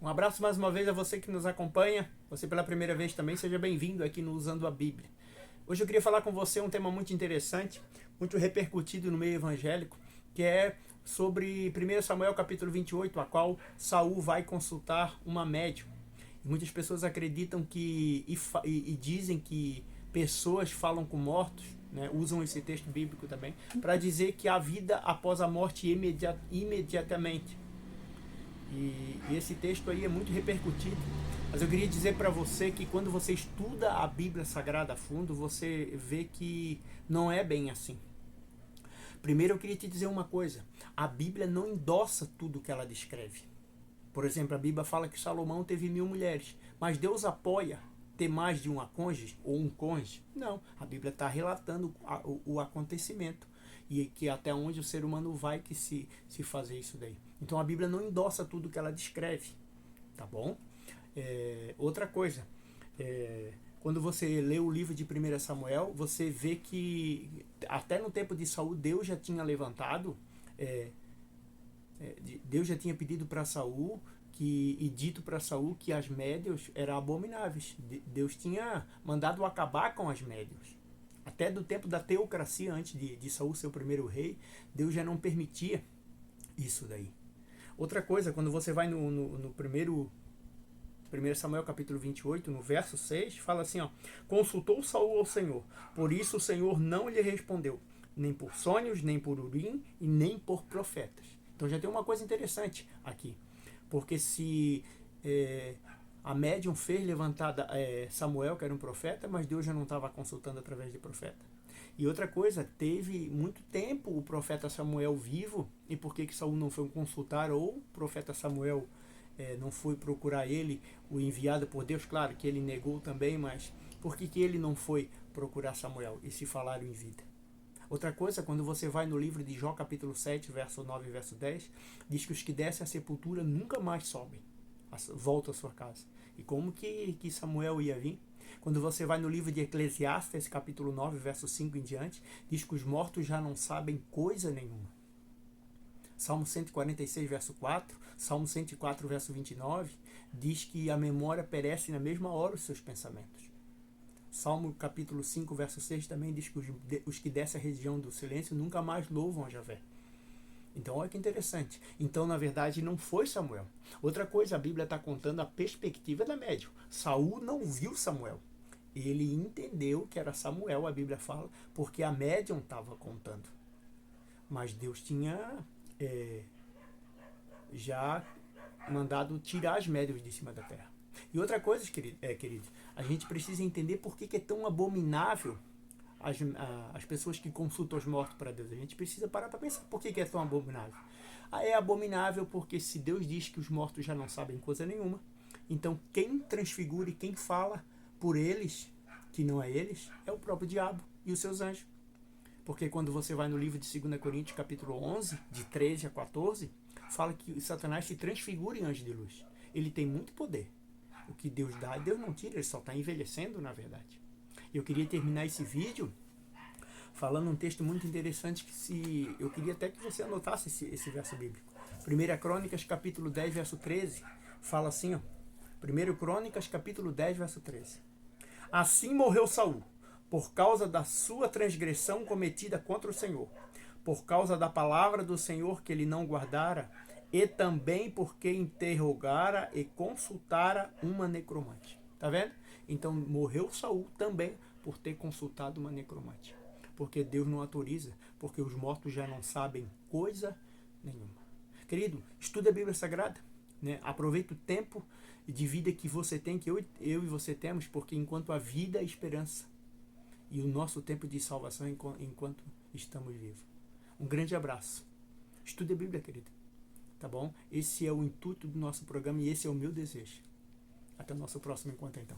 Um abraço mais uma vez a você que nos acompanha, você pela primeira vez também, seja bem-vindo aqui no Usando a Bíblia. Hoje eu queria falar com você um tema muito interessante, muito repercutido no meio evangélico, que é sobre 1 Samuel capítulo 28, a qual Saul vai consultar uma médium. Muitas pessoas acreditam e dizem que pessoas falam com mortos, né, usam esse texto bíblico também, para dizer que há vida após a morte imediatamente. E esse texto aí é muito repercutido. Mas eu queria dizer para você que quando você estuda a Bíblia Sagrada a fundo, você vê que não é bem assim. Primeiro eu queria te dizer uma coisa. A Bíblia não endossa tudo que ela descreve. Por exemplo, a Bíblia fala que Salomão teve 1000 mulheres. Mas Deus apoia ter mais de uma cônjuge ou um cônjuge? Não. A Bíblia está relatando o acontecimento. E que até onde o ser humano vai que se fazer isso daí. Então a Bíblia não endossa tudo que ela descreve. Tá bom? Outra coisa. Quando você lê o livro de 1 Samuel, você vê que até no tempo de Saul, Deus já tinha levantado, Deus já tinha pedido para Saul e dito para Saul que as médias eram abomináveis. Deus tinha mandado acabar com as médias. Até do tempo da teocracia, antes de Saul ser o primeiro rei, Deus já não permitia isso daí. Outra coisa, quando você vai no 1 Samuel capítulo 28, no verso 6, fala assim, ó: consultou Saul ao Senhor, por isso o Senhor não lhe respondeu, nem por sonhos, nem por urim e nem por profetas. Então já tem uma coisa interessante aqui, porque se a médium fez levantar Samuel, que era um profeta, mas Deus já não estava consultando através de profeta. E outra coisa, teve muito tempo o profeta Samuel vivo, e por que Saul não foi consultar, ou o profeta Samuel não foi procurar ele, o enviado por Deus? Claro que ele negou também, mas por que ele não foi procurar Samuel e se falaram em vida? Outra coisa, quando você vai no livro de Jó capítulo 7, verso 9 e verso 10, diz que os que descem à sepultura nunca mais sobem, voltam à sua casa. E como que Samuel ia vir? Quando você vai no livro de Eclesiastes, capítulo 9, verso 5 em diante, diz que os mortos já não sabem coisa nenhuma. Salmo 146, verso 4, Salmo 104, verso 29, diz que a memória perece na mesma hora os seus pensamentos. Salmo capítulo 5, verso 6 também diz que os que descem a região do silêncio nunca mais louvam a Javé. Então, olha que interessante. Então, na verdade, não foi Samuel. Outra coisa, a Bíblia está contando a perspectiva da médium. Saul não viu Samuel. Ele entendeu que era Samuel, a Bíblia fala, porque a médium estava contando. Mas Deus tinha já mandado tirar as médiuns de cima da terra. E outra coisa, queridos, a gente precisa entender por que é tão abominável as pessoas que consultam os mortos para Deus. A gente precisa parar para pensar por que é tão abominável. É abominável porque se Deus diz que os mortos já não sabem coisa nenhuma, então quem transfigura e quem fala por eles, que não é eles, é o próprio diabo e os seus anjos. Porque quando você vai no livro de 2 Coríntios, capítulo 11, de 13 a 14, fala que Satanás se transfigura em anjo de luz. Ele tem muito poder. O que Deus dá, Deus não tira, ele só está envelhecendo, na verdade. Eu queria terminar esse vídeo falando um texto muito interessante eu queria até que você anotasse esse verso bíblico. 1 Crônicas, capítulo 10, verso 13, fala assim, ó. 1 Crônicas, capítulo 10, verso 13. Assim morreu Saul, por causa da sua transgressão cometida contra o Senhor, por causa da palavra do Senhor que ele não guardara, e também porque interrogara e consultara uma necromante. Tá vendo? Então morreu Saul também por ter consultado uma necromante. Porque Deus não autoriza, porque os mortos já não sabem coisa nenhuma. Querido, estuda a Bíblia Sagrada, né? Aproveita o tempo de vida que você tem, que eu e você temos, porque enquanto a vida é esperança, e o nosso tempo de salvação enquanto estamos vivos. Um grande abraço. Estude a Bíblia, querido. Tá bom? Esse é o intuito do nosso programa e esse é o meu desejo. Até o nosso próximo encontro, então.